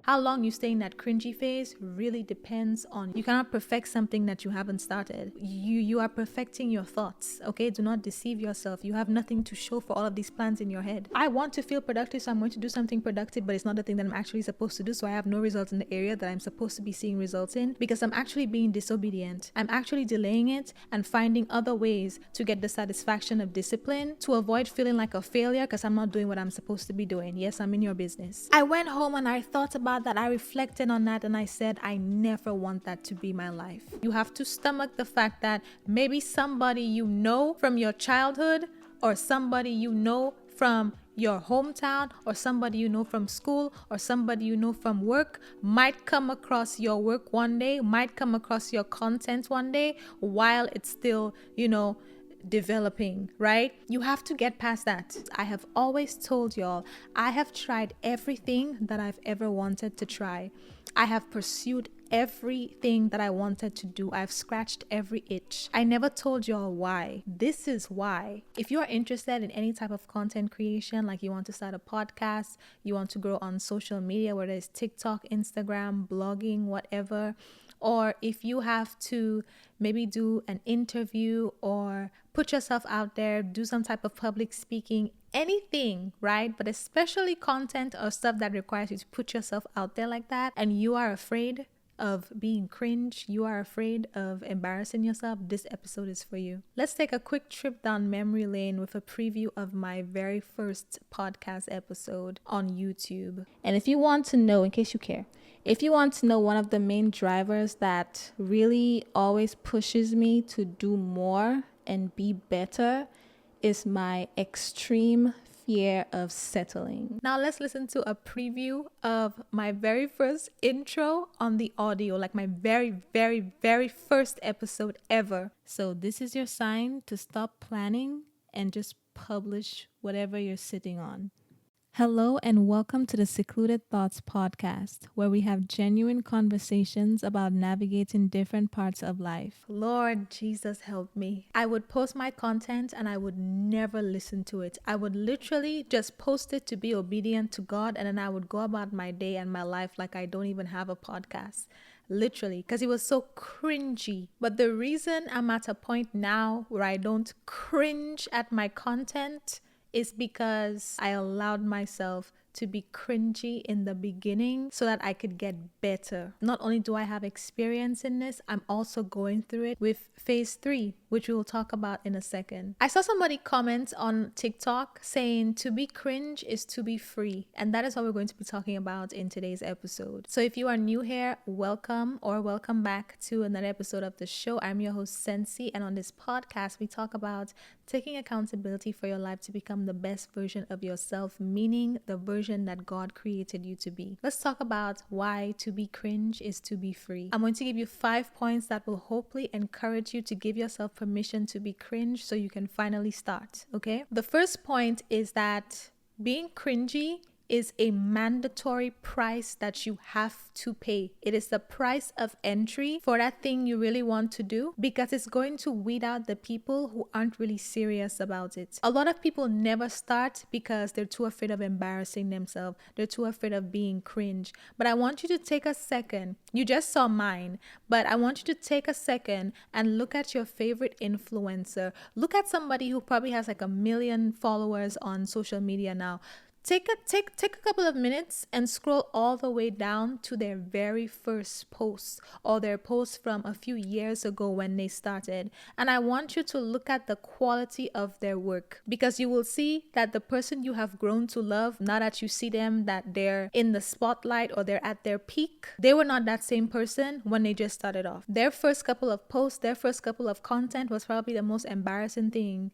How long you stay in that cringy phase really depends on, you cannot perfect something that you haven't started. You are perfecting your thoughts, okay? Do not deceive yourself. You have nothing to show for all of these plans in your head. I want to feel productive, so I'm going to do something productive, but it's not the thing that I'm actually supposed to do, so I have no results in the area that I'm supposed to be seeing results in because I'm actually being disobedient. I'm actually delaying it and finding other ways to get the satisfaction of discipline to avoid feeling like a failure because I'm not doing what I'm supposed to be doing. Yes, I'm in your business. I went home and I thought about that. I reflected on that and I said, I never want that to be my life. You have to stomach the fact that maybe somebody you know from your childhood or somebody you know from your hometown or somebody you know from school or somebody you know from work might come across your work one day, might come across your content one day while it's still, developing, right? You have to get past that. I have always told y'all, I have tried everything that I've ever wanted to try. I have pursued everything that I wanted to do. I've scratched every itch. I never told y'all why. This is why. If you are interested in any type of content creation, like you want to start a podcast, you want to grow on social media, whether it's TikTok, Instagram, blogging, whatever, or if you have to maybe do an interview or put yourself out there, do some type of public speaking, anything, right? But especially content or stuff that requires you to put yourself out there like that, and you are afraid of being cringe, you are afraid of embarrassing yourself, this episode is for you. Let's take a quick trip down memory lane with a preview of my very first podcast episode on YouTube. And if you want to know, in case you care, if you want to know one of the main drivers that really always pushes me to do more and be better is my extreme fear of settling. Now let's listen to a preview of my very first intro on the audio, like my very, very, very first episode ever. So this is your sign to stop planning and just publish whatever you're sitting on. Hello and welcome to the Secluded Thoughts podcast, where we have genuine conversations about navigating different parts of life. Lord Jesus, help me. I would post my content and I would never listen to it. I would literally just post it to be obedient to God, and then I would go about my day and my life like I don't even have a podcast. Literally, because it was so cringy. But the reason I'm at a point now where I don't cringe at my content is because I allowed myself to be cringy in the beginning so that I could get better. Not only do I have experience in this, I'm also going through it with phase 3, which we will talk about in a second. I saw somebody comment on TikTok saying to be cringe is to be free. And that is what we're going to be talking about in today's episode. So if you are new here, welcome or welcome back to another episode of the show. I'm your host, Sensi, and on this podcast, we talk about taking accountability for your life to become the best version of yourself, meaning the version that God created you to be. Let's talk about why to be cringe is to be free. I'm going to give you 5 points that will hopefully encourage you to give yourself permission to be cringe so you can finally start, okay? The first point is that being cringy is a mandatory price that you have to pay. It is the price of entry for that thing you really want to do, because it's going to weed out the people who aren't really serious about it. A lot of people never start because they're too afraid of embarrassing themselves. They're too afraid of being cringe. But I want you to take a second. You just saw mine, but I want you to take a second and look at your favorite influencer. Look at somebody who probably has like 1 million followers on social media now. Take a couple of minutes and scroll all the way down to their very first post or their post from a few years ago when they started. And I want you to look at the quality of their work, because you will see that the person you have grown to love, now that you see them, that they're in the spotlight or they're at their peak, they were not that same person when they just started off. Their first couple of posts, their first couple of content was probably the most embarrassing thing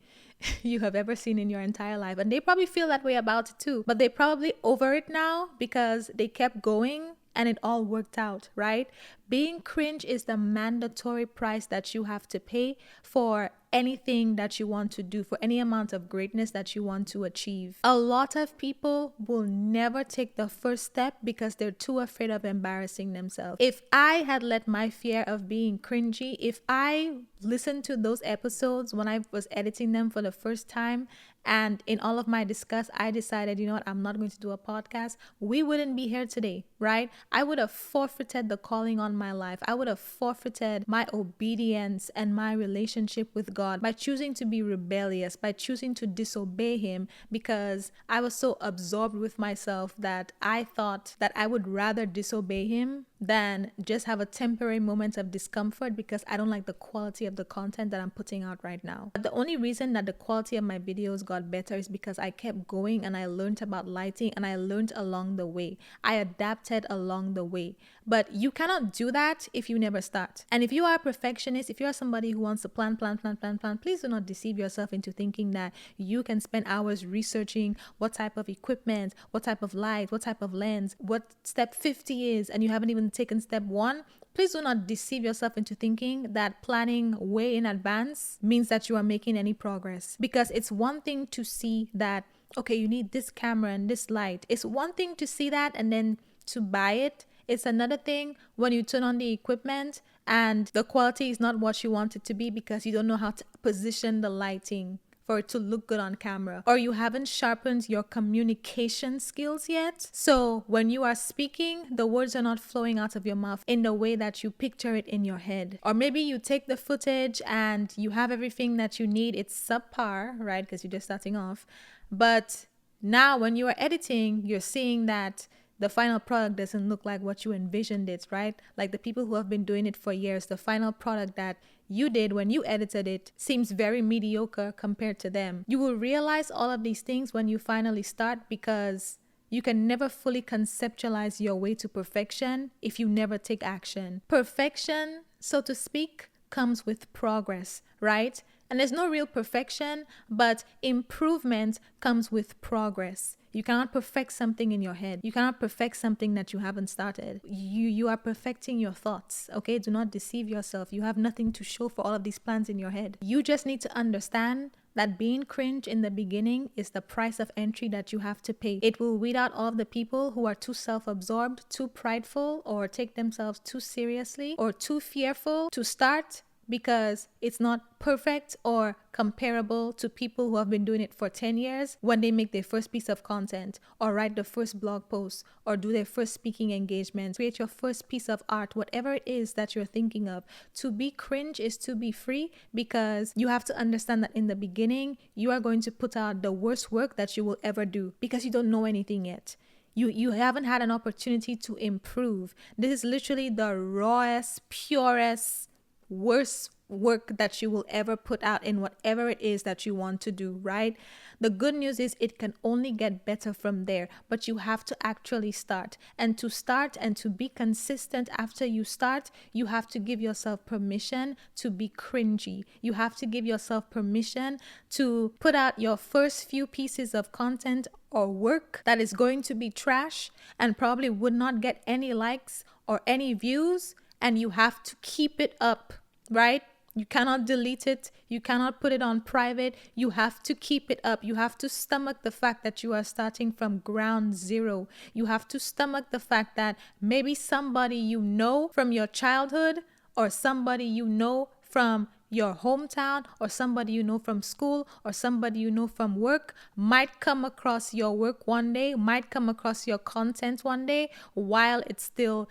you have ever seen in your entire life, and they probably feel that way about it too, but they probably over it now because they kept going and it all worked out, right? Being cringe is the mandatory price that you have to pay for anything that you want to do, for any amount of greatness that you want to achieve. A lot of people will never take the first step because they're too afraid of embarrassing themselves. If I had let my fear of being cringy, if I listened to those episodes when I was editing them for the first time, and in all of my discuss, I decided, you know what, I'm not going to do a podcast, we wouldn't be here today, right? I would have forfeited the calling on my life. I would have forfeited my obedience and my relationship with God by choosing to be rebellious, by choosing to disobey Him, because I was so absorbed with myself that I thought that I would rather disobey Him than just have a temporary moment of discomfort because I don't like the quality of the content that I'm putting out right now. But the only reason that the quality of my videos got better is because I kept going and I learned about lighting and I learned along the way. I adapted along the way. But you cannot do that if you never start. And if you are a perfectionist, if you are somebody who wants to plan, please do not deceive yourself into thinking that you can spend hours researching what type of equipment, what type of light, what type of lens, what step 50 is, and you haven't even taken step 1. Please do not deceive yourself into thinking that planning way in advance means that you are making any progress. Because it's one thing to see that, okay, you need this camera and this light. It's one thing to see that and then to buy it. It's another thing when you turn on the equipment and the quality is not what you want it to be because you don't know how to position the lighting for it to look good on camera, or you haven't sharpened your communication skills yet. So when you are speaking, the words are not flowing out of your mouth in the way that you picture it in your head. Or maybe you take the footage and you have everything that you need. It's subpar, right? Because you're just starting off. But now when you are editing, you're seeing that the final product doesn't look like what you envisioned it, right? Like the people who have been doing it for years, the final product that you did when you edited it seems very mediocre compared to them. You will realize all of these things when you finally start, because you can never fully conceptualize your way to perfection if you never take action. Perfection, so to speak, comes with progress, right? And there's no real perfection, but improvement comes with progress. You cannot perfect something in your head. You cannot perfect something that you haven't started. You are perfecting your thoughts, okay? Do not deceive yourself. You have nothing to show for all of these plans in your head. You just need to understand that being cringe in the beginning is the price of entry that you have to pay. It will weed out all of the people who are too self-absorbed, too prideful, or take themselves too seriously, or too fearful to start, because it's not perfect or comparable to people who have been doing it for 10 years when they make their first piece of content or write the first blog post or do their first speaking engagement, create your first piece of art, whatever it is that you're thinking of. To be cringe is to be free, because you have to understand that in the beginning, you are going to put out the worst work that you will ever do because you don't know anything yet. You haven't had an opportunity to improve. This is literally the rawest, purest, worst work that you will ever put out in whatever it is that you want to do, right? The good news is it can only get better from there, but you have to actually start. And to start and to be consistent after you start, you have to give yourself permission to be cringy. You have to give yourself permission to put out your first few pieces of content or work that is going to be trash and probably would not get any likes or any views, and you have to keep it up, right? You cannot delete it. You cannot put it on private. You have to keep it up. You have to stomach the fact that you are starting from ground zero. You have to stomach the fact that maybe somebody you know from your childhood, or somebody you know from your hometown, or somebody you know from school, or somebody you know from work might come across your work one day, might come across your content one day while it's still,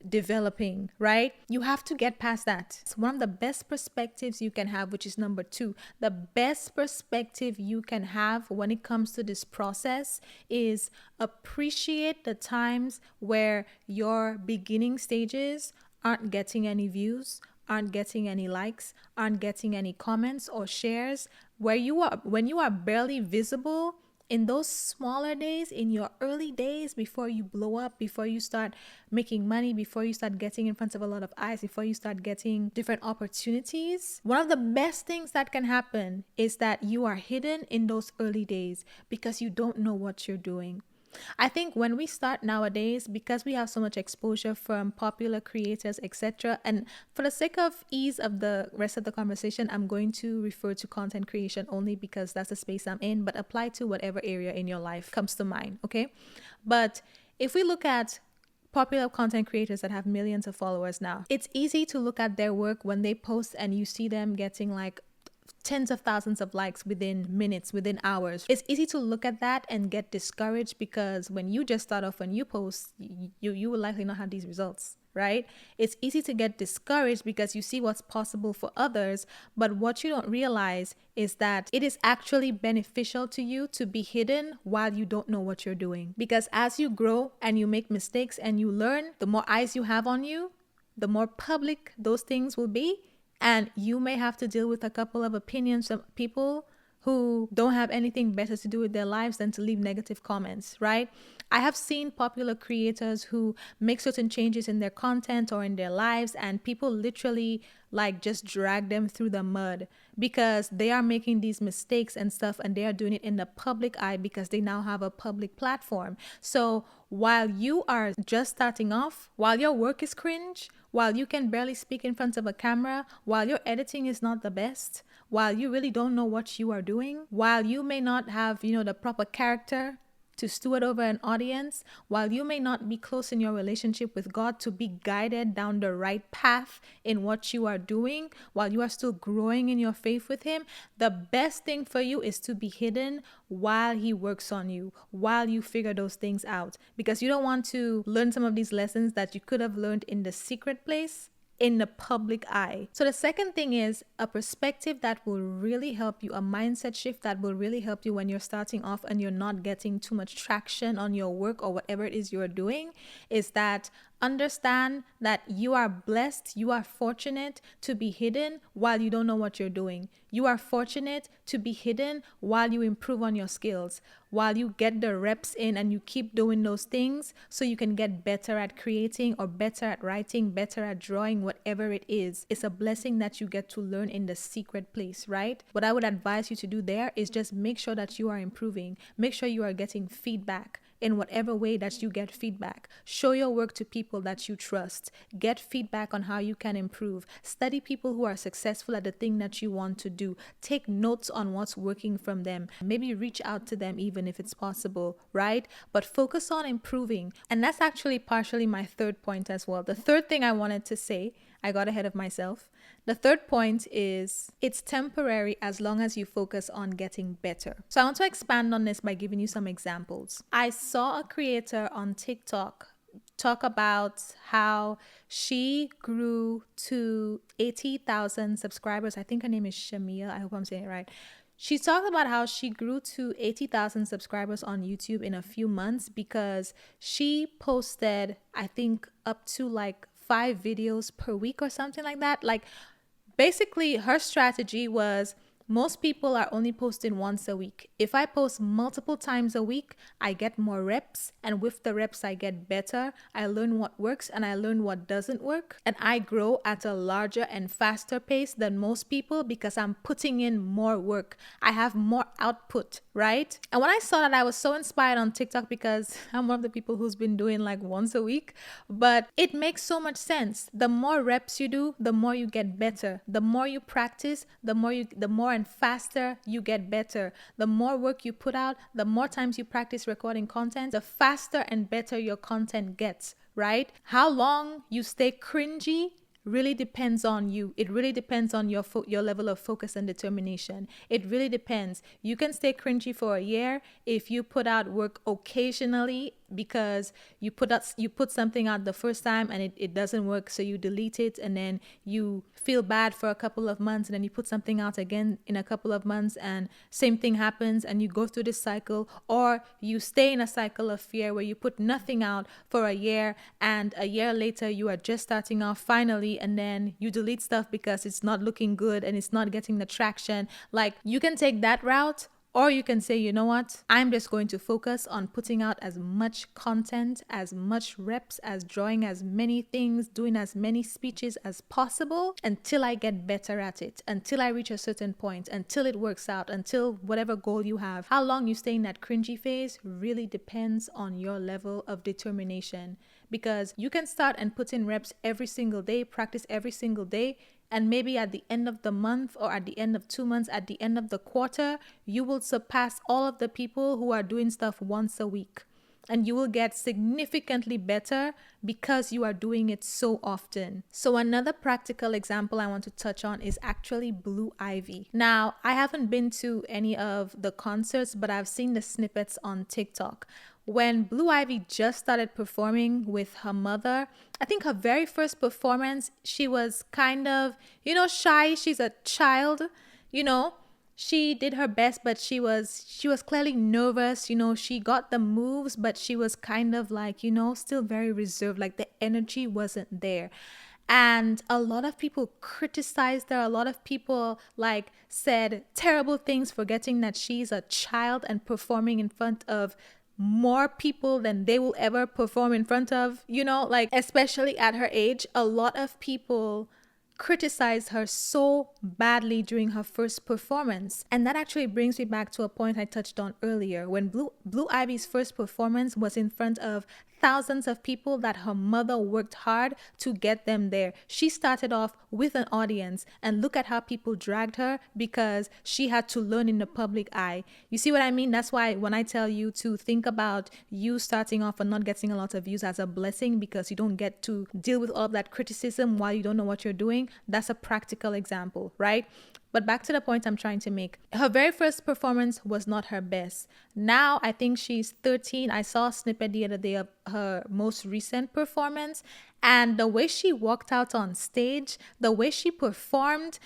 developing, right? You have to get past that. It's one of the best perspectives you can have, which is number 2. The best perspective you can have when it comes to this process is appreciate the times where your beginning stages aren't getting any views, aren't getting any likes, aren't getting any comments or shares, when you are barely visible. In those smaller days, in your early days, before you blow up, before you start making money, before you start getting in front of a lot of eyes, before you start getting different opportunities, one of the best things that can happen is that you are hidden in those early days because you don't know what you're doing. I think when we start nowadays, because we have so much exposure from popular creators, etc., and for the sake of ease of the rest of the conversation, I'm going to refer to content creation only because that's the space I'm in, but apply to whatever area in your life comes to mind, okay? But if we look at popular content creators that have millions of followers now. It's easy to look at their work when they post and you see them getting like tens of thousands of likes within minutes, within hours. It's easy to look at that and get discouraged, because when you just start off and you post, you will likely not have these results, right? It's easy to get discouraged because you see what's possible for others, but what you don't realize is that it is actually beneficial to you to be hidden while you don't know what you're doing. Because as you grow and you make mistakes and you learn, the more eyes you have on you, the more public those things will be. And you may have to deal with a couple of opinions of people who don't have anything better to do with their lives than to leave negative comments, right? I have seen popular creators who make certain changes in their content or in their lives, and people literally like just drag them through the mud because they are making these mistakes and stuff, and they are doing it in the public eye because they now have a public platform. So while you are just starting off, while your work is cringe, while you can barely speak in front of a camera, while your editing is not the best, while you really don't know what you are doing, while you may not have, the proper character to steward over an audience, while you may not be close in your relationship with God to be guided down the right path in what you are doing, while you are still growing in your faith with Him, the best thing for you is to be hidden while He works on you, while you figure those things out. Because you don't want to learn some of these lessons that you could have learned in the secret place in the public eye. So the second thing is a perspective that will really help you, a mindset shift that will really help you when you're starting off and you're not getting too much traction on your work or whatever it is you're doing, is that understand that you are blessed, you are fortunate to be hidden while you don't know what you're doing. You are fortunate to be hidden while you improve on your skills, while you get the reps in and you keep doing those things so you can get better at creating or better at writing, better at drawing, whatever it is. It's a blessing that you get to learn in the secret place, right? What I would advise you to do there is just make sure that you are improving. Make sure you are getting feedback in whatever way that you get feedback. Show your work to people that you trust. Get feedback on how you can improve. Study people who are successful at the thing that you want to do. Take notes on what's working from them. Maybe reach out to them even if it's possible, right? But focus on improving. And that's actually partially my third point as well. The third thing I wanted to say, I got ahead of myself. The third point is it's temporary as long as you focus on getting better. So I want to expand on this by giving you some examples. I saw a creator on TikTok talk about how she grew to 80,000 subscribers. I think her name is Shamia. I hope I'm saying it right. She talked about how she grew to 80,000 subscribers on YouTube in a few months because she posted, I think, up to like 5 videos per week or something like that. Like, basically, her strategy was most people are only posting once a week. If I post multiple times a week, I get more reps. And with the reps, I get better. I learn what works and I learn what doesn't work. And I grow at a larger and faster pace than most people because I'm putting in more work. I have more output, right? And when I saw that, I was so inspired on TikTok because I'm one of the people who's been doing like once a week. But it makes so much sense. The more reps you do, the more you get better. The more you practice, the more and faster you get better. The more work you put out, the more times you practice recording content, the faster and better your content gets, right? How long you stay cringy really depends on you. It really depends on your level of focus and determination. It really depends. You can stay cringy for a year if you put out work occasionally because you put something out the first time and it doesn't work, so you delete it and then you feel bad for a couple of months and then you put something out again in a couple of months and same thing happens and you go through this cycle. Or you stay in a cycle of fear where you put nothing out for a year and a year later you are just starting off finally and then you delete stuff because it's not looking good and it's not getting the traction. Like, you can take that route. Or you can say, you know what, I'm just going to focus on putting out as much content, as much reps, as drawing as many things, doing as many speeches as possible until I get better at it, until I reach a certain point, until it works out, until whatever goal you have. How long you stay in that cringy phase really depends on your level of determination, because you can start and put in reps every single day, practice every single day, and maybe at the end of the month or at the end of 2 months, at the end of the quarter, you will surpass all of the people who are doing stuff once a week. and you will get significantly better because you are doing it so often. So another practical example I want to touch on is actually Blue Ivy. Now, I haven't been to any of the concerts, but I've seen the snippets on TikTok. When Blue Ivy just started performing with her mother, I think her very first performance, she was kind of, shy. She's a child, you know. She did her best, but she was clearly nervous. She got the moves, but she was kind of like, still very reserved. Like the energy wasn't there. And a lot of people criticized her. A lot of people said terrible things, forgetting that she's a child and performing in front of more people than they will ever perform in front of, especially at her age. A lot of people criticized her so badly during her first performance. And that actually brings me back to a point I touched on earlier. When Blue Ivy's first performance was in front of thousands of people that her mother worked hard to get them there. She started off with an audience, and look at how people dragged her because she had to learn in the public eye. You see what I mean? That's why when I tell you to think about you starting off and not getting a lot of views as a blessing because you don't get to deal with all of that criticism while you don't know what you're doing, that's a practical example, right? But back to the point I'm trying to make. Her very first performance was not her best. Now, I think she's 13. I saw a snippet the other day of her most recent performance. And the way she walked out on stage, the way she performed,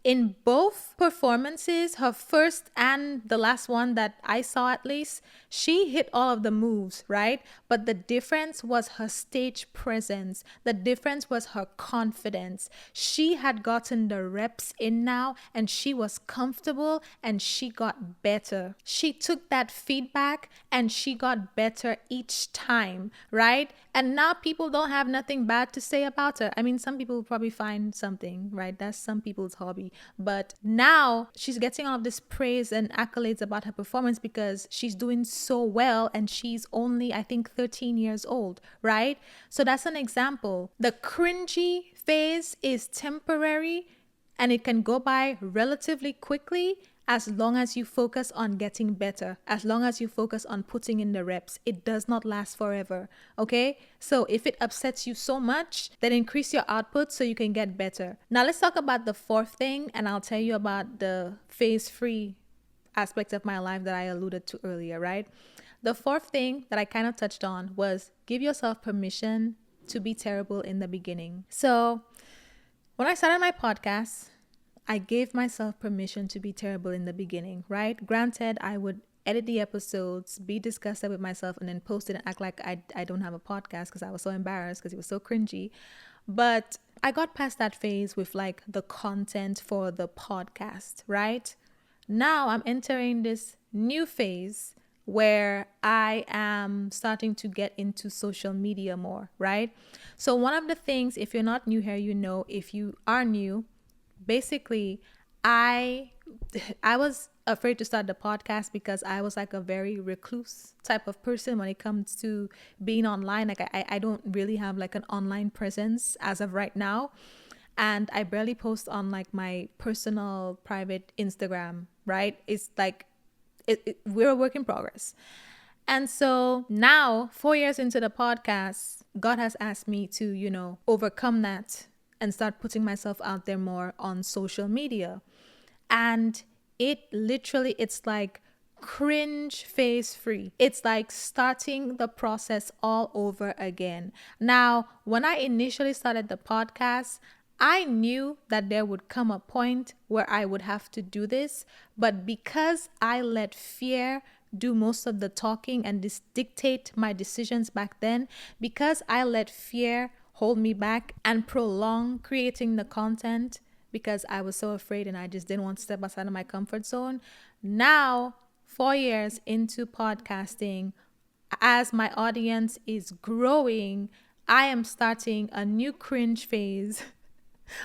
in both performances, her first and the last one that I saw at least, she hit all of the moves, right? But the difference was her stage presence. The difference was her confidence. She had gotten the reps in now and she was comfortable and she got better. She took that feedback and she got better each time, right? And now people don't have nothing bad to say about her. I mean, some people will probably find something, right? That's some people's hobby. But now she's getting all of this praise and accolades about her performance because she's doing so well and she's only, I think, 13 years old, right? So that's an example. The cringy phase is temporary and it can go by relatively quickly as long as you focus on getting better, as long as you focus on putting in the reps. It does not last forever, okay? So if it upsets you so much, then increase your output so you can get better. Now let's talk about the fourth thing, and I'll tell you about the phase-free aspect of my life that I alluded to earlier, right? The fourth thing that I kind of touched on was give yourself permission to be terrible in the beginning. So when I started my podcast, I gave myself permission to be terrible in the beginning, right? Granted, I would edit the episodes, be disgusted with myself, and then post it and act like I don't have a podcast because I was so embarrassed because it was so cringy. But I got past that phase with the content for the podcast, right? Now I'm entering this new phase where I am starting to get into social media more, right? So one of the things, if you're not new here, if you are new, basically, I was afraid to start the podcast because I was a very recluse type of person when it comes to being online. I don't really have an online presence as of right now. And I barely post on my personal private Instagram, right? It's we're a work in progress. And so now, 4 years into the podcast, God has asked me to, overcome that and start putting myself out there more on social media. And it's cringe phase free. It's starting the process all over again. Now, when I initially started the podcast, I knew that there would come a point where I would have to do this, but because I let fear do most of the talking and dictate my decisions back then, because I let fear hold me back and prolong creating the content because I was so afraid and I just didn't want to step outside of my comfort zone. Now, 4 years into podcasting, as my audience is growing, I am starting a new cringe phase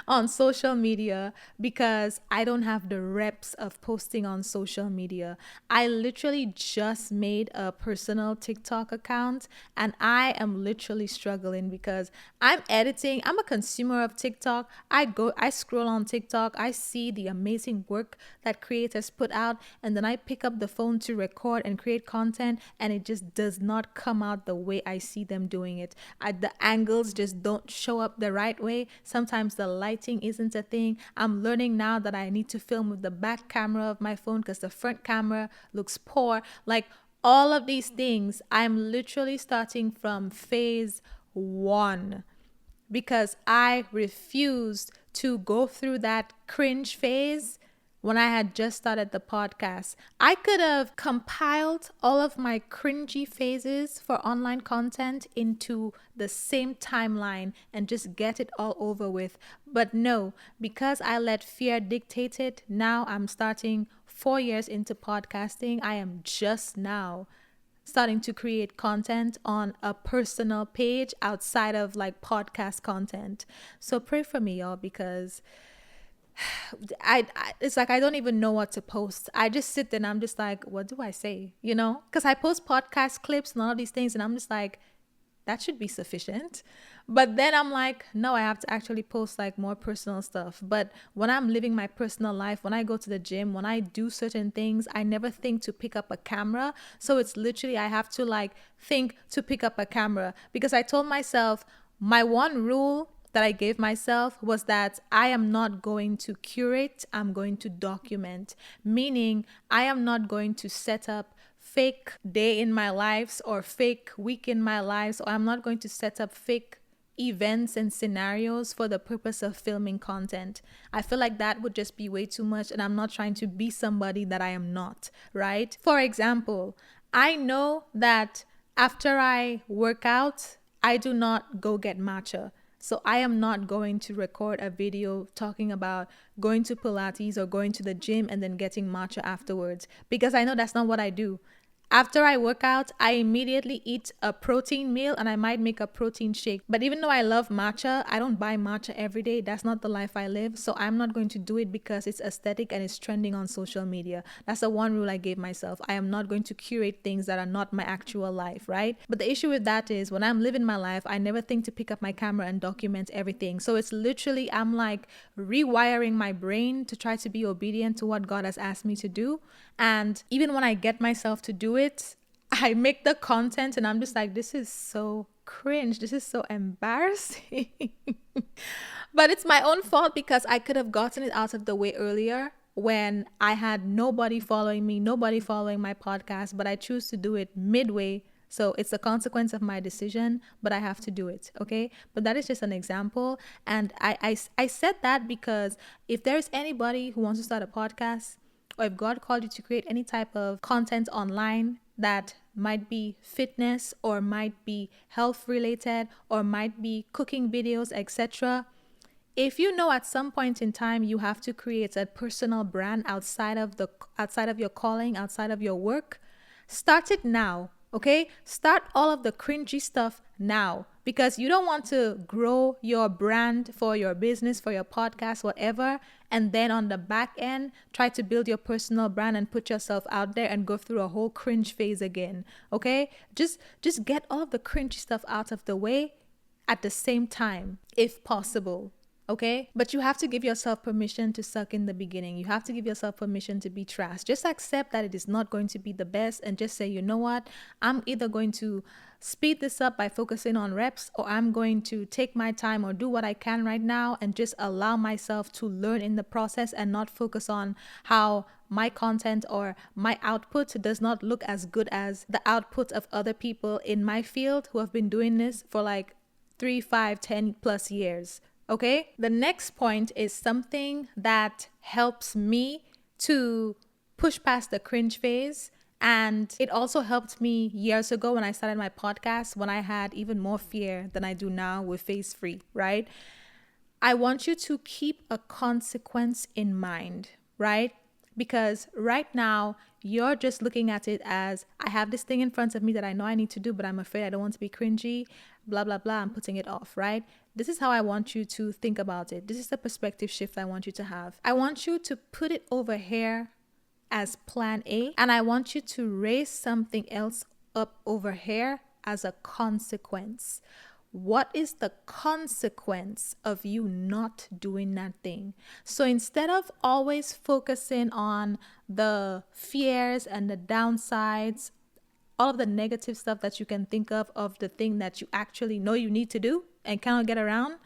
on social media because I don't have the reps of posting on social media. I literally just made a personal TikTok account and I am literally struggling because I'm editing. I'm a consumer of TikTok. I scroll on TikTok. I see the amazing work that creators put out and then I pick up the phone to record and create content and it just does not come out the way I see them doing it. The angles just don't show up the right way. Sometimes the lighting isn't a thing. I'm learning now that I need to film with the back camera of my phone because the front camera looks poor. Like all of these things, I'm literally starting from phase 1 because I refused to go through that cringe phase when I had just started the podcast. I could have compiled all of my cringy phases for online content into the same timeline and just get it all over with. But no, because I let fear dictate it, now I'm starting 4 years into podcasting. I am just now starting to create content on a personal page outside of like podcast content. So pray for me, y'all, because I it's like I don't even know what to post. I just sit there and I'm just like, what do I say? You know? Because I post podcast clips and all of these things and I'm just like, that should be sufficient. But then I'm like, no, I have to actually post like more personal stuff. But when I'm living my personal life, when I go to the gym, when I do certain things, I never think to pick up a camera. So it's literally, I have to like think to pick up a camera because I told myself my one rule that I gave myself was that I am not going to curate, I'm going to document, meaning I am not going to set up fake day in my lives or fake week in my lives, or I'm not going to set up fake events and scenarios for the purpose of filming content. I feel like that would just be way too much and I'm not trying to be somebody that I am not, right? For example, I know that after I work out, I do not go get matcha. So I am not going to record a video talking about going to Pilates or going to the gym and then getting matcha afterwards because I know that's not what I do. After I work out, I immediately eat a protein meal and I might make a protein shake. But even though I love matcha, I don't buy matcha every day. That's not the life I live. So I'm not going to do it because it's aesthetic and it's trending on social media. That's the one rule I gave myself. I am not going to curate things that are not my actual life, right? But the issue with that is when I'm living my life, I never think to pick up my camera and document everything. So it's literally, I'm like rewiring my brain to try to be obedient to what God has asked me to do. And even when I get myself to do it, I make the content and I'm just like, this is so cringe. This is so embarrassing. But it's my own fault because I could have gotten it out of the way earlier when I had nobody following me, nobody following my podcast, but I choose to do it midway. So it's a consequence of my decision, but I have to do it. Okay. But that is just an example. And I said that because if there's anybody who wants to start a podcast, or if God called you to create any type of content online that might be fitness or might be health related or might be cooking videos, etc. If you know at some point in time you have to create a personal brand outside of your calling, outside of your work, start it now. Okay? Start all of the cringy stuff now because you don't want to grow your brand for your business, for your podcast, whatever, and then on the back end, try to build your personal brand and put yourself out there and go through a whole cringe phase again. Okay? Just get all of the cringy stuff out of the way at the same time, if possible. Okay? But you have to give yourself permission to suck in the beginning. You have to give yourself permission to be trash. Just accept that it is not going to be the best and just say, you know what? I'm either going to speed this up by focusing on reps or I'm going to take my time or do what I can right now and just allow myself to learn in the process and not focus on how my content or my output does not look as good as the output of other people in my field who have been doing this for like 3, 5, 10 plus years. Okay, the next point is something that helps me to push past the cringe phase. And it also helped me years ago when I started my podcast, when I had even more fear than I do now with Phase Free, right? I want you to keep a consequence in mind, right? Because right now, you're just looking at it as, I have this thing in front of me that I know I need to do, but I'm afraid I don't want to be cringy. blah, blah, blah. I'm putting it off, right? This is how I want you to think about it. This is the perspective shift I want you to have. I want you to put it over here as plan A, and I want you to raise something else up over here as a consequence. What is the consequence of you not doing that thing? So instead of always focusing on the fears and the downsides, all of the negative stuff that you can think of the thing that you actually know you need to do and cannot get around,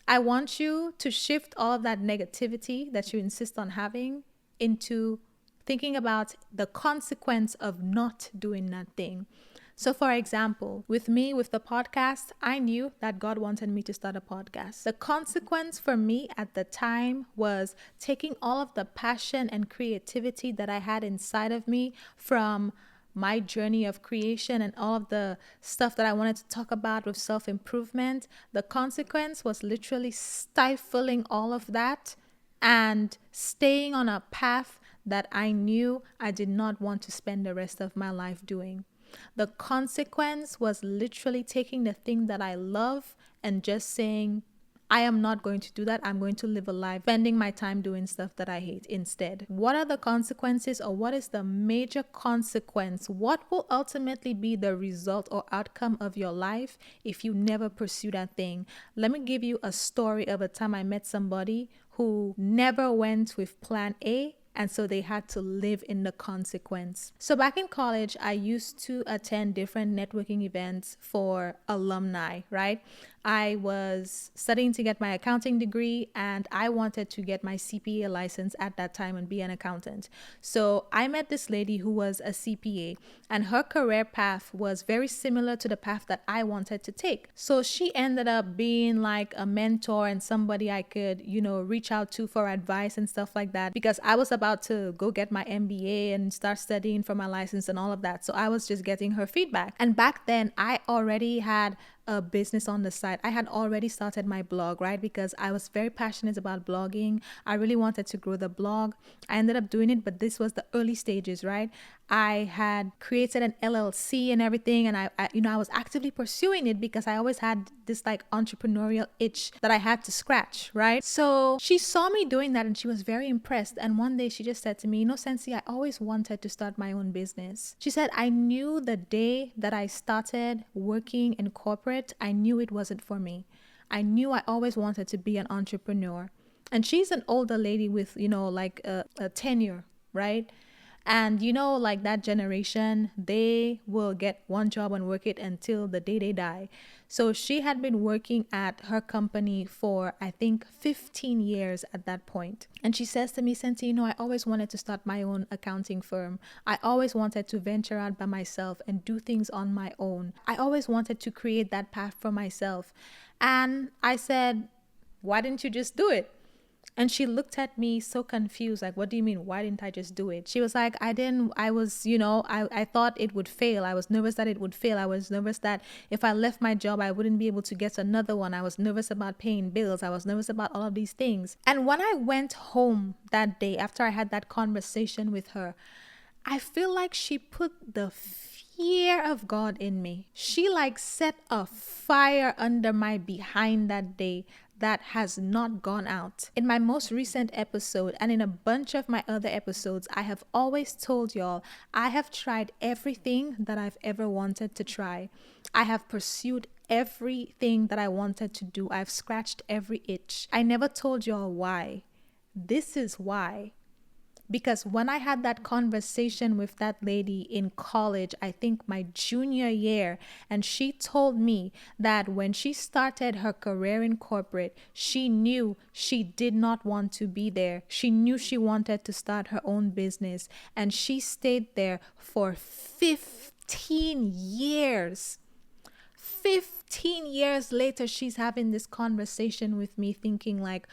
I want you to shift all of that negativity that you insist on having into thinking about the consequence of not doing that thing. So for example, with me, with the podcast, I knew that God wanted me to start a podcast. The consequence for me at the time was taking all of the passion and creativity that I had inside of me from my journey of creation and all of the stuff that I wanted to talk about with self-improvement. The consequence was literally stifling all of that and staying on a path that I knew I did not want to spend the rest of my life doing. The consequence was literally taking the thing that I love and just saying, I am not going to do that. I'm going to live a life spending my time doing stuff that I hate instead. What are the consequences, or what is the major consequence? What will ultimately be the result or outcome of your life if you never pursue that thing? Let me give you a story of a time I met somebody who never went with plan A, and so they had to live in the consequence. So back in college, I used to attend different networking events for alumni, right? I was studying to get my accounting degree, and I wanted to get my CPA license at that time and be an accountant. So I met this lady who was a CPA, and her career path was very similar to the path that I wanted to take. So she ended up being like a mentor and somebody I could, reach out to for advice and stuff like that, because I was about to go get my MBA and start studying for my license and all of that. So I was just getting her feedback. And back then, I already had a business on the side. I had already started my blog, right? Because I was very passionate about blogging. I really wanted to grow the blog. I ended up doing it, but this was the early stages, right? I had created an LLC and everything, and I was actively pursuing it because I always had this like entrepreneurial itch that I had to scratch, right? So she saw me doing that and she was very impressed. And one day she just said to me, Sensi, I always wanted to start my own business. She said, I knew the day that I started working in corporate, I knew it wasn't for me. I knew I always wanted to be an entrepreneur. And she's an older lady with, like a tenure, right? And like that generation, they will get one job and work it until the day they die. So she had been working at her company for, I think, 15 years at that point. And she says to me, Senti, I always wanted to start my own accounting firm. I always wanted to venture out by myself and do things on my own. I always wanted to create that path for myself. And I said, why didn't you just do it? And she looked at me so confused, like, what do you mean? Why didn't I just do it? She was like, I thought it would fail. I was nervous that it would fail. I was nervous that if I left my job, I wouldn't be able to get another one. I was nervous about paying bills. I was nervous about all of these things. And when I went home that day, after I had that conversation with her, I feel like she put the fear of God in me. She like set a fire under my behind that day that has not gone out. In my most recent episode and in a bunch of my other episodes, I have always told y'all I have tried everything that I've ever wanted to try. I have pursued everything that I wanted to do. I've scratched every itch. I never told y'all why. This is why. Because when I had that conversation with that lady in college, I think my junior year, and she told me that when she started her career in corporate, she knew she did not want to be there. She knew she wanted to start her own business, and she stayed there for 15 years. 15 years later, she's having this conversation with me thinking like,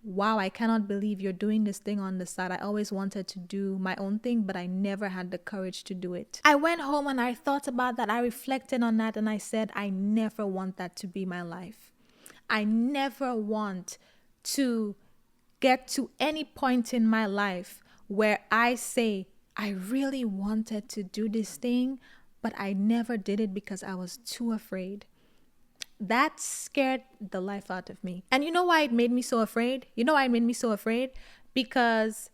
wow, I cannot believe you're doing this thing on the side. I always wanted to do my own thing, but I never had the courage to do it. I went home and I thought about that. I reflected on that and I said, I never want that to be my life. I never want to get to any point in my life where I say, I really wanted to do this thing, but I never did it because I was too afraid. That scared the life out of me. And you know why it made me so afraid? You know why it made me so afraid? Because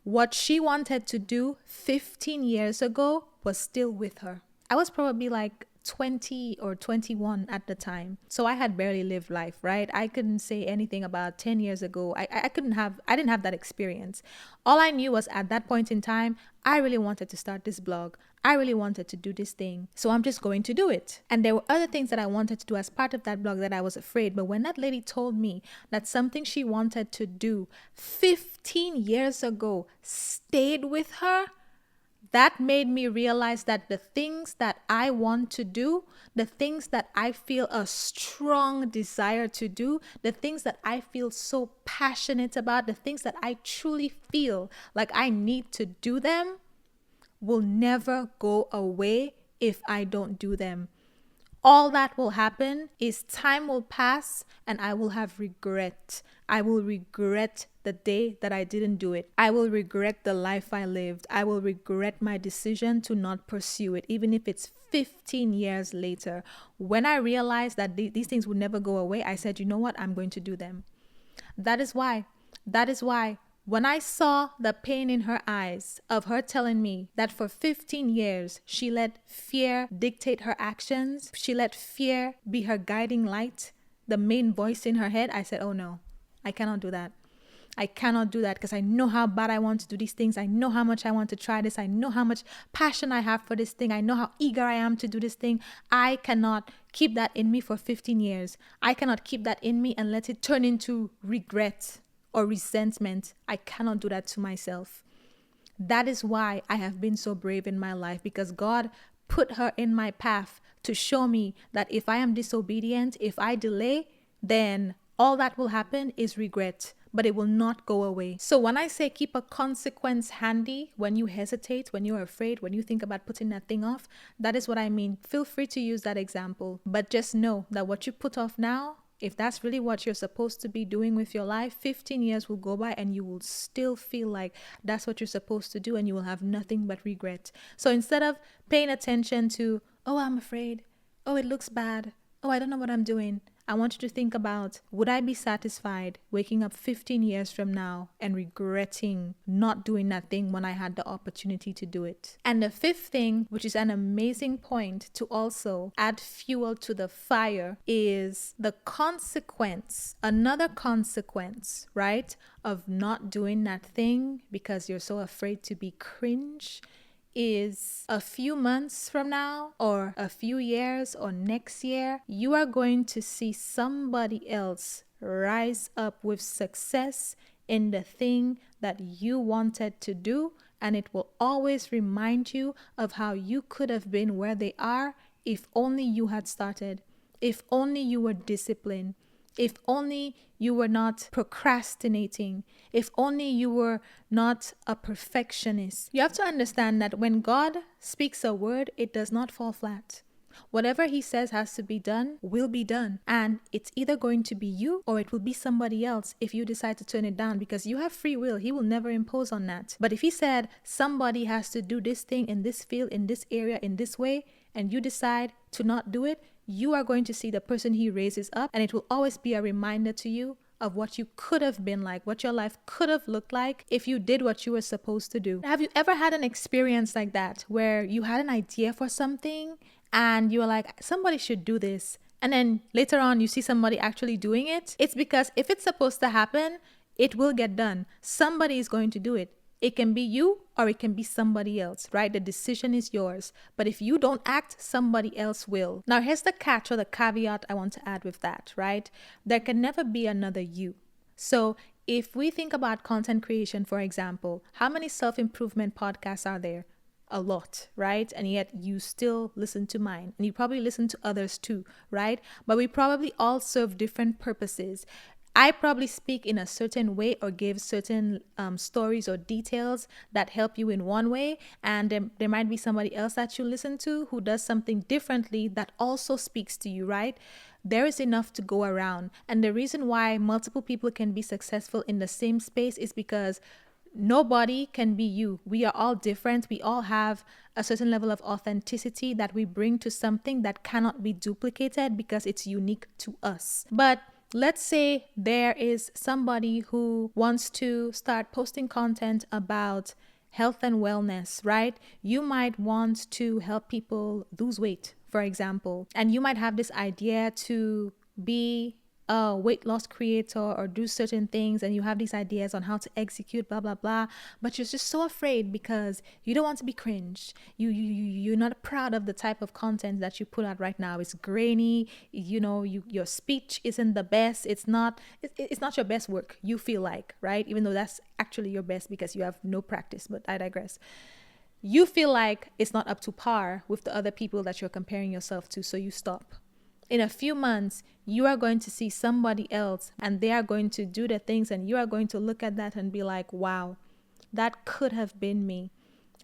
what she wanted to do 15 years ago was still with her. I was probably like 20 or 21 at the time. So I had barely lived life, right? I couldn't say anything about 10 years ago. I didn't have that experience. All I knew was at that point in time, I really wanted to start this blog. I really wanted to do this thing. So I'm just going to do it. And there were other things that I wanted to do as part of that blog that I was afraid. But when that lady told me that something she wanted to do 15 years ago stayed with her, that made me realize that the things that I want to do, the things that I feel a strong desire to do, the things that I feel so passionate about, the things that I truly feel like I need to do them, will never go away if I don't do them. All that will happen is time will pass and I will have regret. I will regret the day that I didn't do it. I will regret the life I lived. I will regret my decision to not pursue it, even if it's 15 years later. When I realized that these things would never go away, I said, you know what? I'm going to do them. That is why when I saw the pain in her eyes of her telling me that for 15 years, she let fear dictate her actions, she let fear be her guiding light, the main voice in her head, I said, oh no, I cannot do that. I cannot do that because I know how bad I want to do these things. I know how much I want to try this. I know how much passion I have for this thing. I know how eager I am to do this thing. I cannot keep that in me for 15 years. I cannot keep that in me and let it turn into regret or resentment. I cannot do that to myself. That is why I have been so brave in my life, because God put her in my path to show me that if I am disobedient, if I delay, then all that will happen is regret, but it will not go away. So when I say keep a consequence handy, when you hesitate, when you're afraid, when you think about putting that thing off, that is what I mean. Feel free to use that example, but just know that what you put off now, if that's really what you're supposed to be doing with your life, 15 years will go by and you will still feel like that's what you're supposed to do and you will have nothing but regret. So instead of paying attention to, oh, I'm afraid, oh, it looks bad, oh, I don't know what I'm doing, I want you to think about, would I be satisfied waking up 15 years from now and regretting not doing that thing when I had the opportunity to do it? And the fifth thing, which is an amazing point to also add fuel to the fire, is the consequence, another consequence, right, of not doing that thing because you're so afraid to be cringe, is a few months from now or a few years or next year, you are going to see somebody else rise up with success in the thing that you wanted to do, and it will always remind you of how you could have been where they are if only you had started, if only you were disciplined, if only you were not procrastinating, if only you were not a perfectionist. You have to understand that when God speaks a word, it does not fall flat. Whatever he says has to be done will be done. And it's either going to be you or it will be somebody else if you decide to turn it down, because you have free will. He will never impose on that. But if he said somebody has to do this thing in this field, in this area, in this way, and you decide to not do it, you are going to see the person he raises up, and it will always be a reminder to you of what you could have been like, what your life could have looked like if you did what you were supposed to do. Have you ever had an experience like that where you had an idea for something and you were like, somebody should do this, and then later on you see somebody actually doing it? It's because if it's supposed to happen, it will get done. Somebody is going to do it. It can be you or it can be somebody else, right? The decision is yours. But if you don't act, somebody else will. Now, here's the catch or the caveat I want to add with that, right? There can never be another you. So if we think about content creation, for example, how many self-improvement podcasts are there? A lot, right? And yet you still listen to mine, and you probably listen to others too, right? But we probably all serve different purposes. I probably speak in a certain way or give certain stories or details that help you in one way. And there might be somebody else that you listen to who does something differently that also speaks to you, right? There is enough to go around. And the reason why multiple people can be successful in the same space is because nobody can be you. We are all different. We all have a certain level of authenticity that we bring to something that cannot be duplicated because it's unique to us. But let's say there is somebody who wants to start posting content about health and wellness, right? You might want to help people lose weight, for example, and you might have this idea to be a weight loss creator or do certain things, and you have these ideas on how to execute blah blah blah, but you're just so afraid because you don't want to be cringe. You're not proud of the type of content that you put out right now. It's grainy, your speech isn't the best. It's not your best work, you feel like, right? Even though that's actually your best because you have no practice, but I digress. You feel like it's not up to par with the other people that you're comparing yourself to, so you stop. In a few months, you are going to see somebody else and they are going to do the things, and you are going to look at that and be like, wow, that could have been me.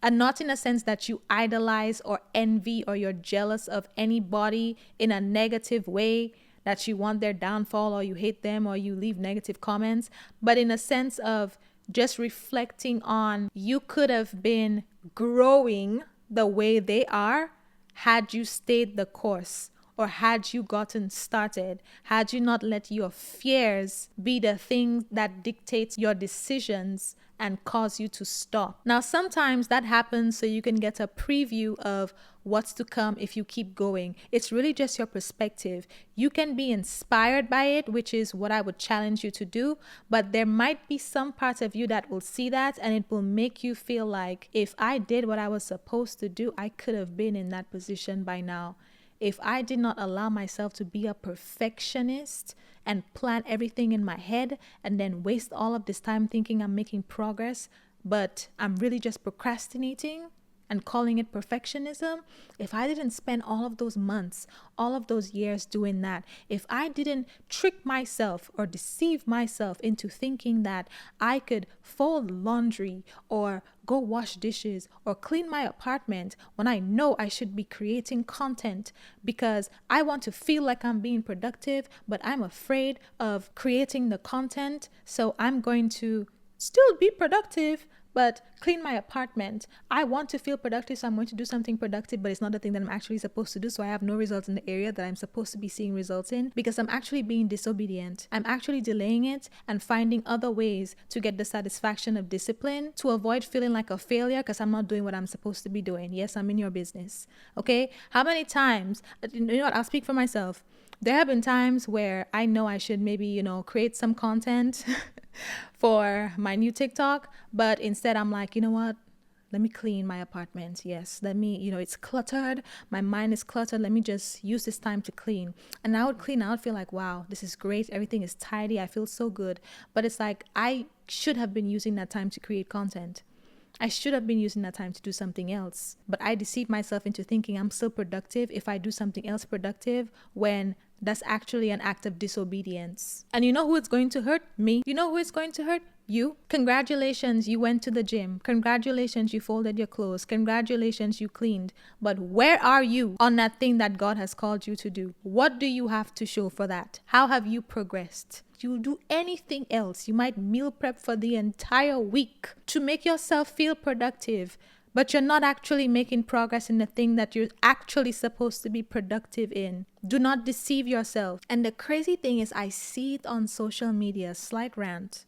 And not in a sense that you idolize or envy or you're jealous of anybody in a negative way, that you want their downfall or you hate them or you leave negative comments, but in a sense of just reflecting on, you could have been growing the way they are had you stayed the course. Or had you gotten started, had you not let your fears be the thing that dictates your decisions and cause you to stop. Now, sometimes that happens so you can get a preview of what's to come if you keep going. It's really just your perspective. You can be inspired by it, which is what I would challenge you to do, but there might be some parts of you that will see that and it will make you feel like, if I did what I was supposed to do, I could have been in that position by now. If I did not allow myself to be a perfectionist and plan everything in my head and then waste all of this time thinking I'm making progress, but I'm really just procrastinating and calling it perfectionism, if I didn't spend all of those months, all of those years doing that, if I didn't trick myself or deceive myself into thinking that I could fold laundry or go wash dishes or clean my apartment when I know I should be creating content because I want to feel like I'm being productive, but I'm afraid of creating the content, so I'm going to still be productive but clean my apartment. I want to feel productive, so I'm going to do something productive, but it's not the thing that I'm actually supposed to do, so I have no results in the area that I'm supposed to be seeing results in because I'm actually being disobedient. I'm actually delaying it and finding other ways to get the satisfaction of discipline to avoid feeling like a failure because I'm not doing what I'm supposed to be doing. Yes, I'm in your business. Okay? How many times, you know what, I'll speak for myself. There have been times where I know I should maybe, create some content for my new TikTok, but instead I'm like, you know what? Let me clean my apartment. Yes, let me, it's cluttered. My mind is cluttered. Let me just use this time to clean. And I would clean. I would feel like, wow, this is great. Everything is tidy. I feel so good. But it's like, I should have been using that time to create content. I should have been using that time to do something else. But I deceive myself into thinking I'm still productive if I do something else productive when that's actually an act of disobedience. And you know who it's going to hurt? Me. You know who it's going to hurt? You. Congratulations, you went to the gym. Congratulations, you folded your clothes. Congratulations, you cleaned. But where are you on that thing that God has called you to do? What do you have to show for that? How have you progressed? You'll do anything else. You might meal prep for the entire week to make yourself feel productive, but you're not actually making progress in the thing that you're actually supposed to be productive in. Do not deceive yourself. And the crazy thing is, I see it on social media, slight rant.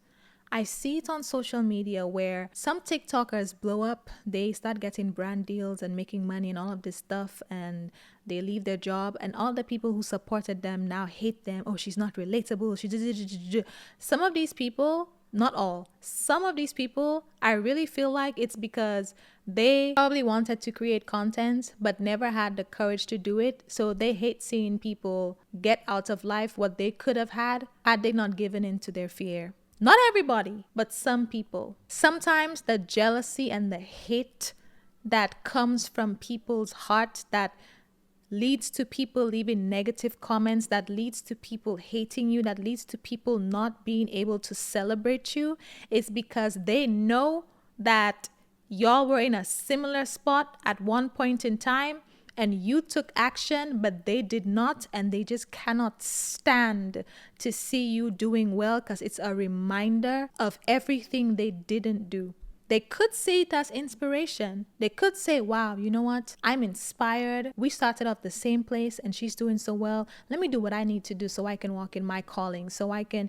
I see it on social media where some TikTokers blow up, they start getting brand deals and making money and all of this stuff, and they leave their job, and all the people who supported them now hate them. Oh, she's not relatable. Some of these people, not all, some of these people, I really feel like it's because they probably wanted to create content but never had the courage to do it. So they hate seeing people get out of life what they could have had they not given in to their fear. Not everybody, but some people. Sometimes the jealousy and the hate that comes from people's heart, that leads to people leaving negative comments, that leads to people hating you, that leads to people not being able to celebrate you, is because they know that y'all were in a similar spot at one point in time and you took action, but they did not, and they just cannot stand to see you doing well because it's a reminder of everything they didn't do. They could see it as inspiration. They could say, wow, you know what? I'm inspired. We started off the same place and she's doing so well. Let me do what I need to do so I can walk in my calling, so I can,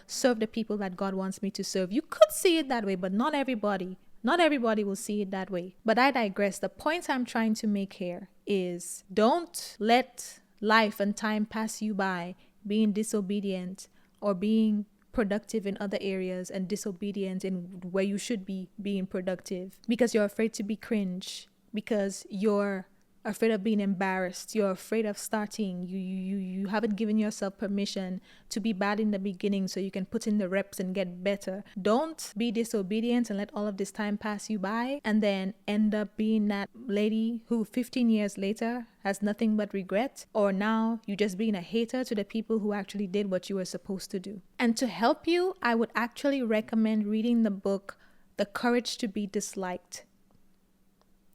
serve the people that God wants me to serve. You could see it that way, but not everybody. Not everybody will see it that way. But I digress. The point I'm trying to make here is don't let life and time pass you by being disobedient or being productive in other areas and disobedient in where you should be being productive because you're afraid to be cringe, because you're afraid of being embarrassed, you're afraid of starting, you haven't given yourself permission to be bad in the beginning so you can put in the reps and get better. Don't be disobedient and let all of this time pass you by and then end up being that lady who 15 years later has nothing but regret, or now you just being a hater to the people who actually did what you were supposed to do. And to help you, I would actually recommend reading the book The Courage to Be Disliked.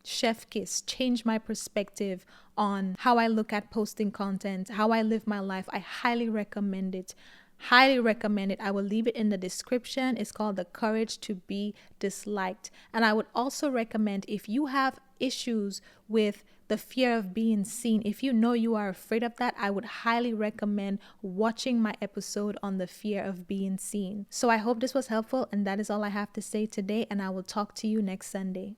Chef kiss, changed my perspective on how I look at posting content, how I live my life. I highly recommend it. Highly recommend it. I will leave it in the description. It's called The Courage to Be Disliked. And I would also recommend, if you have issues with the fear of being seen, if you know you are afraid of that, I would highly recommend watching my episode on the fear of being seen. So I hope this was helpful, and that is all I have to say today, and I will talk to you next Sunday.